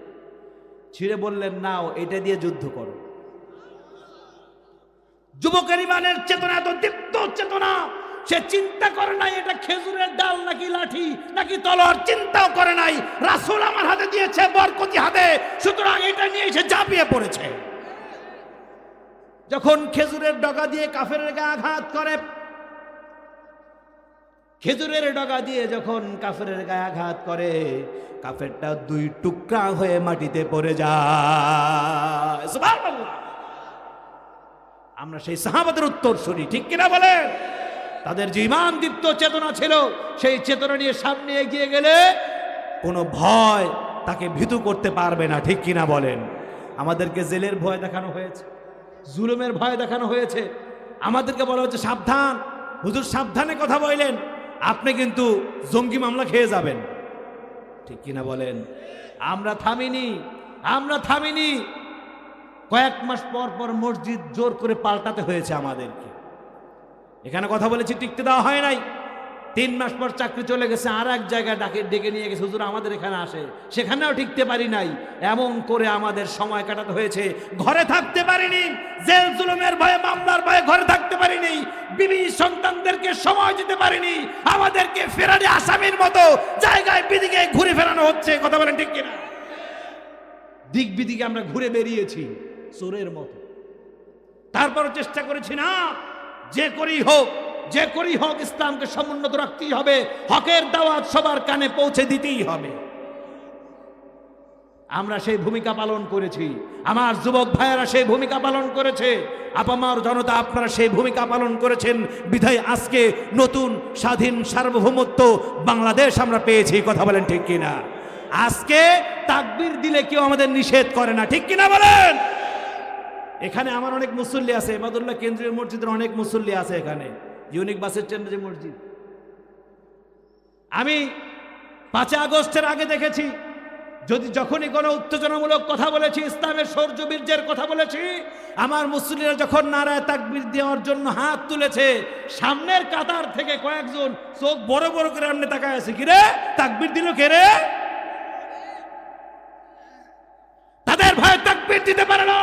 S1: ছিঁড়ে বললেন, নাও এটা দিয়ে যুদ্ধ করো। যুবকের ইমানের চেতনা এত দীপ্ত চেতনা, সে চিন্তা করে নাই এটা খেজুরের ডাল নাকি লাঠি নাকি তলোয়ার, চিন্তাও করে নাই। রাসূল আমার হাতে দিয়েছে, বরকতি হাতে, সুতরাং এটা নিয়ে এসে ঝাঁপিয়ে পড়েছে। যখন খেজুরের ডগা দিয়ে কাফেরের গায়ে আঘাত করে, খেজুরের ডগা দিয়ে যখন কাফেরের গায়ে আঘাত করে, কাফেরটা 2 টুকরা হয়ে মাটিতে পড়ে যায়। সুবহানাল্লাহ। আমরা সেই সাহাবাদের উত্তরসূরি, ঠিক কিনা বলেন? তাদের যে ঈমান দীপ্ত চেতনা ছিল, সেই চেতনা নিয়ে সামনে এগিয়ে গেলে কোনো ভয় তাকে ভীতু করতে পারবে না, ঠিক কিনা বলেন? আমাদেরকে জেলের ভয় দেখানো হয়েছে, জুলুমের ভয় দেখানো হয়েছে, আমাদেরকে বলা হচ্ছে সাবধান, হুজুর সাবধানে কথা বলেন, আপনি কিন্তু জঙ্গি মামলা খেয়ে যাবেন, ঠিক কিনা বলেন? আমরা থামিনি। কয়েক মাস পর পর মসজিদ জোর করে পাল্টাতে হয়েছে আমাদেরকে। এখানে কথা বলেছি, টিকতে দেওয়া হয় নাই। 3 মাস পর চাকরি চলে গেছে, আর এক জায়গায় ডেকে নিয়ে গেছে, হুজুর আমাদের এখানে আসে, সেখানেও টিকতে পারি নাই। এমন করে আমাদের সময় কাটাতে হয়েছে, ঘরে থাকতে পারিনি, জেল জুলুমের ভয়ে, মামলার ভয়ে ঘরে থাকতে পারিনি, বিবি সন্তানদেরকে সময় দিতে পারিনি, আমাদেরকে ফেরানি আসামির মতো জায়গায় বিদিকে ঘুরে ফেরানো হচ্ছে। কথা বলেন ঠিক কিনা? দিক বিদিকে আমরা ঘুরে বেরিয়েছি চোরের মতো। তারপরও চেষ্টা করেছি না, যে করেই হোক ইসলামকে সমুন্নত রাখতেই হবে, হকের দাওয়াত সবার কানে পৌঁছে দিতেই হবে। আমরা সেই ভূমিকা পালন করেছি, আমার যুবক ভাইয়েরা সেই ভূমিকা পালন করেছে, আপামার জনতা আপনারা সেই ভূমিকা পালন করেছেন। বিধায় আজকে নতুন স্বাধীন সার্বভৌমত্ব বাংলাদেশ আমরা পেয়েছি। কথা বলেন ঠিক কিনা? আজকে তাকবীর দিলে কেউ আমাদের নিষেধ করে না, ঠিক কিনা বলেন? এখানে আমার অনেক মুসল্লি আছে, এবাদুল্লাহ কেন্দ্রীয় মসজিদের অনেক মুসল্লি আছে এখানে, ইউনিক বাসের স্ট্যান্ডে যে মসজিদ। আমি 5 আগস্টের আগে দেখেছি, যখনই কোনো উত্তেজনামূলক কথা বলেছি, ইসলামের শৌর্য বীর্যের কথা বলেছি, আমার মুসল্লিরা যখন নারায়ে তাকবীর দেওয়ার জন্য হাত তুলেছে, সামনের কাতার থেকে কয়েকজন চোখ বড় বড় করে এমনি তাকায় আছে, কিরে তাকবীর দিল কে রে? তাদের ভয়ে তাকবীর দিতে পারে না।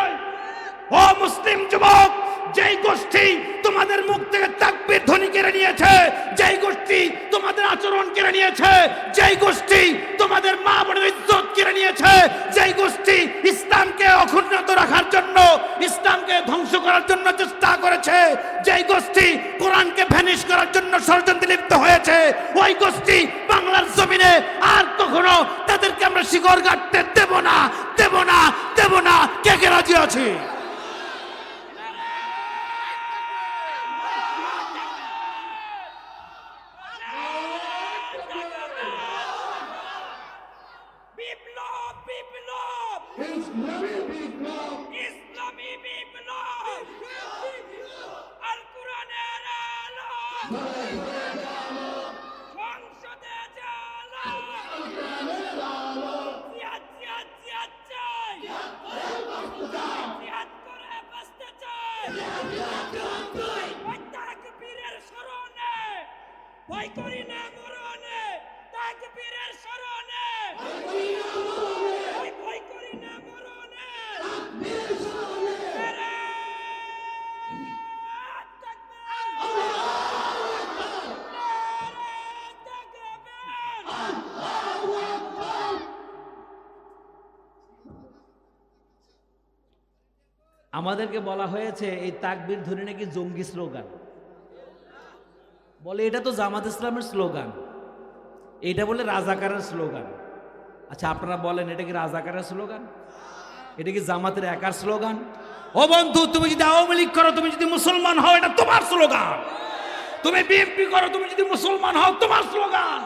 S1: ও মুসলিম যুবক, যেই গোষ্ঠী তোমাদের মুখ থেকে তাকবীর ধ্বনি কেড়ে নিয়েছে, যেই গোষ্ঠী তোমাদের আচরণ কেড়ে নিয়েছে, যেই গোষ্ঠী তোমাদের মা বোনের ইজ্জত কেড়ে নিয়েছে, যেই গোষ্ঠী ইসলামকে অক্ষুণ্ণ রাখার জন্য, ইসলামকে ধ্বংস করার জন্য চেষ্টা করেছে, যেই গোষ্ঠী কোরআনকে ভ্যানিশ করার জন্য ষড়যন্ত্রে লিপ্ত হয়েছে, ওই গোষ্ঠী বাংলার জমিনে আর কখনো তাদেরকে আমরা শিকড় গাঁটতে দেব না, দেব না, দেব না। কে কে রাজি আছে?
S2: ভয় করি না মরণে, তাকবীরের শরণে, ভয় করি না মরণে, তাকবীরের শরণে, তাকবীর, আল্লাহু আকবার, তাকবীর, আল্লাহু আকবার।
S1: আমাদেরকে বলা হয়েছে এই তাকবীর ধ্বনি নাকি জঙ্গি স্লোগান। বলে এটা তো জামাত ইসলামের স্লোগান, এটা বলে রাজাকারের স্লোগান। আচ্ছা আপনারা বলেন, এটা কি রাজাকারের স্লোগান? এটা কি জামাতের একার স্লোগান? ও বন্ধু, তুমি যদি আওয়ামী লীগ করো, তুমি যদি মুসলমান হও, এটা তোমার স্লোগান। তুমি বিএনপি করো, তুমি যদি মুসলমান হও, তোমার স্লোগান।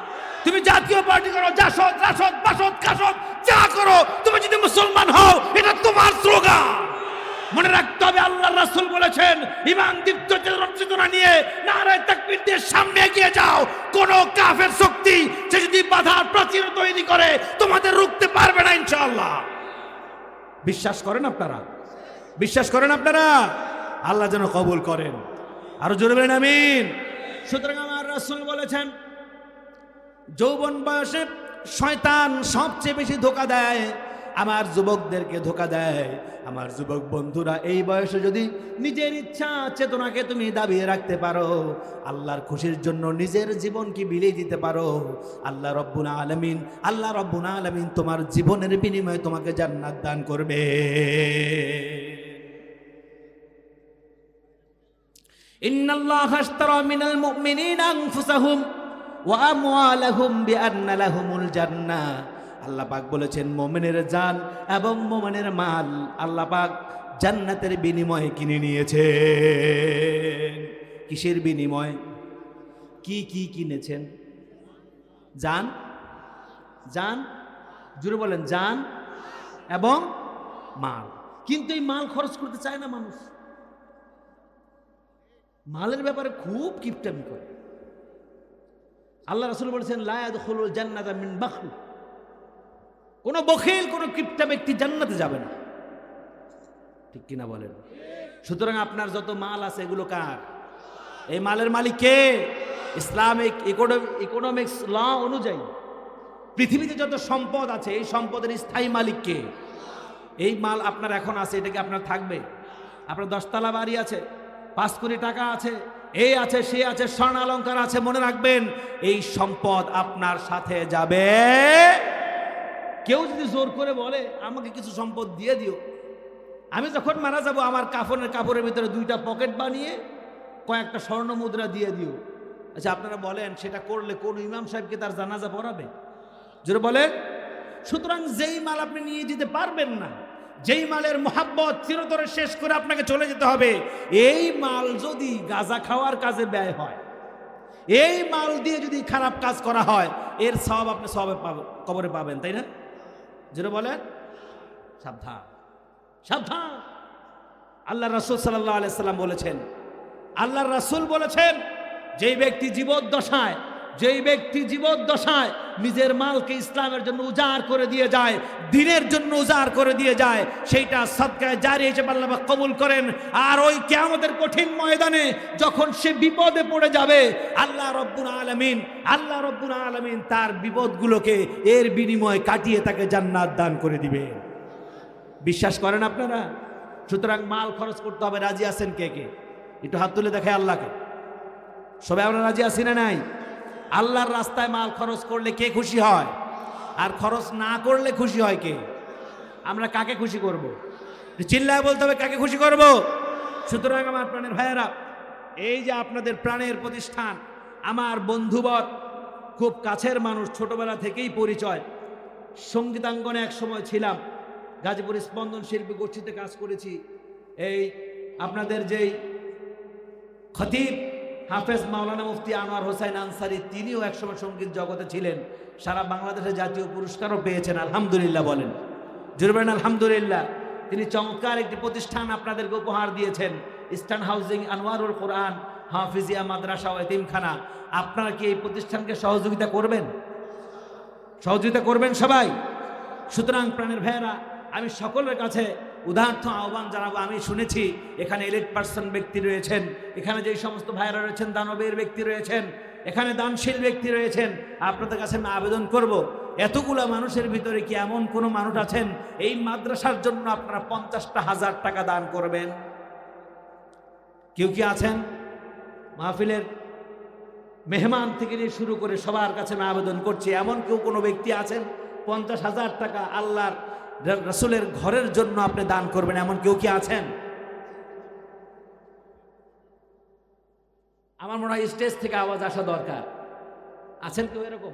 S1: তুমি জাতীয় পার্টি করো, জাসদ, রাসদ, বাসদ, কাসদ, যা করো, তুমি যদি মুসলমান হও, এটা তোমার স্লোগান। মনে রাখতে হবে, আল্লাহ রাসূল বলেছেন, ঈমান দীপ্ত চেতনা নিয়ে নারায়ে তাকবীর দিয়ে সামনে এগিয়ে যাও। কোন কাফের শক্তি সে যদি বাধার প্রাচীর তৈরি করে, তোমাদের রুখতে পারবে না ইনশাআল্লাহ। বিশ্বাস করেন আপনারা? বিশ্বাস করেন আপনারা? আল্লাহ যেন কবুল করেন। আরো জোরে বলেন আমিন। সুতরাং আমার রাসূল বলেছেন, যৌবন বয়সে শয়তান সবচেয়ে বেশি ধোঁকা দেয়, আমার যুবকদেরকে ধোঁকা দেয়। আমার যুবক বন্ধুরা, এই বয়সে যদি নিজের ইচ্ছা চেতনাকে তুমি দাবিয়ে রাখতে পারো, আল্লাহর খুশির জন্য নিজের জীবনকে বিলিয়ে দিতে পারো, আল্লাহ রব্বুল আলামিন তোমার জীবনের বিনিময়ে তোমাকে জান্নাত দান করবে। ইন্নাল্লাহা আশতারা মিনাল মুমিনিনা আনফুসাহুম ওয়া আমওয়ালাহুম বিআন্না লাহুমুল জান্নাহ। আল্লাহ পাক বলেছেন, মুমিনের জান এবং মুমিনের মাল আল্লাহ পাক জান্নাতের বিনিময়ে কিনে নিয়েছেন। কিসের বিনিময়? কি কি কিনেছেন? জান, জান, জোরে বলেন, জান এবং মাল। কিন্তু এই মাল খরচ করতে চায় না মানুষ, মালের ব্যাপারে খুব কিপটামি করে। আল্লাহ রাসূল বলেছেন, লা ইয়াদখুলুল জান্নাতা মিন বাখল। কোন বখিল, কোন কিপটা ব্যক্তি জান্নাতে যাবে না, ঠিক কিনা বলেন? সুতরাং আপনার যত মাল আছে এগুলো কার? এই মালের মালিক কে? ইসলামিক ইকোনমিক্স ল অনুযায়ী পৃথিবীতে যত সম্পদ আছে, এই সম্পদের স্থায়ী মালিক কে? এই মাল আপনার এখন আছে, এটা কি আপনার থাকবে? আপনার 10 তলা বাড়ি আছে, 5 কোটি টাকা আছে, এই আছে, সে আছে, স্বর্ণ অলংকার আছে, মনে রাখবেন এই সম্পদ আপনার সাথে যাবে। কেউ যদি জোর করে বলে আমাকে কিছু সম্পদ দিয়ে দিও, আমি যখন মারা যাব আমার কাপড়ের ভিতরে 2টা পকেট বানিয়ে কয়েকটা স্বর্ণ মুদ্রা দিয়ে দিও। আচ্ছা আপনারা বলেন, সেটা করলে কোন ইমাম সাহেবকে তার জানাজা পড়াবে? জোরে বলেন। সুতরাং যেই মাল আপনি নিয়ে যেতে পারবেন না, যেই মালের মোহাব্বত চিরতরে শেষ করে আপনাকে চলে যেতে হবে, এই মাল যদি গাঁজা খাওয়ার কাজে ব্যয় হয়, এই মাল দিয়ে যদি খারাপ কাজ করা হয়, এর সওয়াব আপনি কবরে পাবেন, তাই না? যেটা বলেন সাবধান, সাবধান। আল্লাহ রাসূল সাল্লাল্লাহু আলাইহি সাল্লাম বলেছেন, আল্লাহর রাসূল বলেছেন, যেই ব্যক্তি জীবদ্দশায় নিজের মালকে ইসলামের জন্য উজাড় করে দিয়ে যায়, দ্বীনের জন্য উজাড় করে দিয়ে যায়, সেইটা সাদকায়ে জারি হিসেবে আল্লাহ পাক কবুল করেন। আর ওই কিয়ামতের কঠিন ময়দানে যখন সে বিপদে পড়ে যাবে, আল্লাহ রব্বুল আলামিন তার বিপদগুলোকে এর বিনিময়ে কাটিয়ে তাকে জান্নাত দান করে দিবে। বিশ্বাস করেন আপনারা? সুতরাং মাল খরচ করতে হবে। রাজি আছেন কে কে? একটু হাত তুলে দেখে আল্লাহকে। সবাই আমরা রাজি আছি না নাই? আল্লাহর রাস্তায় মাল খরচ করলে কে খুশি হয়? আর খরচ না করলে খুশি হয় কে? আমরা কাকে খুশি করব? চিল্লায় বলতে হবে কাকে খুশি করব। সুতরাং আমার প্রাণের ভাইয়েরা, এই যে আপনাদের প্রাণের প্রতিষ্ঠান, আমার বন্ধুবৎ, খুব কাছের মানুষ, ছোটবেলা থেকেই পরিচয়। সঙ্গীতাঙ্গনে এক সময় ছিলাম, গাজীপুর স্পন্দন শিল্পী গোষ্ঠীতে কাজ করেছি। এই আপনাদের যেই খতিব হাফেজ মাওলানা মুফতি আনোয়ার হোসেন আনসারী, তিনিও একসময় সঙ্গীত জগতে ছিলেন, সারা বাংলাদেশে জাতীয় পুরস্কারও পেয়েছেন। আলহামদুলিল্লাহ বলেন, জুরবেন আলহামদুলিল্লাহ। তিনি চমৎকার একটি প্রতিষ্ঠান আপনাদেরকে উপহার দিয়েছেন, ইস্টার্ন হাউজিং আনোয়ারুল কোরআন হাফিজিয়া মাদ্রাসা ও এতিমখানা। আপনারা কি এই প্রতিষ্ঠানকে সহযোগিতা করবেন? সহযোগিতা করবেন সবাই? সুতরাং প্রাণের ভাইয়েরা, আমি সকলের কাছে উদার্থ আহ্বান জানাবো। আমি শুনেছি এখানে এলিট পার্সন ব্যক্তি রয়েছেন, এখানে যেই সমস্ত ভাইয়েরা রয়েছেন দানবের ব্যক্তি রয়েছেন, এখানে দানশীল ব্যক্তি রয়েছেন। আপনাদের কাছে আমি আবেদন করব, এতগুলো মানুষের ভিতরে কি এমন কোনো মানুষ আছেন এই মাদ্রাসার জন্য আপনারা 50,000 টাকা দান করবেন? কেউ কি আছেন? মাহফিলের মেহমান থেকে নিয়ে শুরু করে সবার কাছে আমি আবেদন করছি, এমন কেউ কোনো ব্যক্তি আছেন 50,000 টাকা আল্লাহর রাসূলের ঘরের জন্য আপনি দান করবেন, এমন কেউ কি আছেন? আমার মনে হয় স্টেজ থেকে আওয়াজ আসা দরকার। আছেন কেউ এরকম?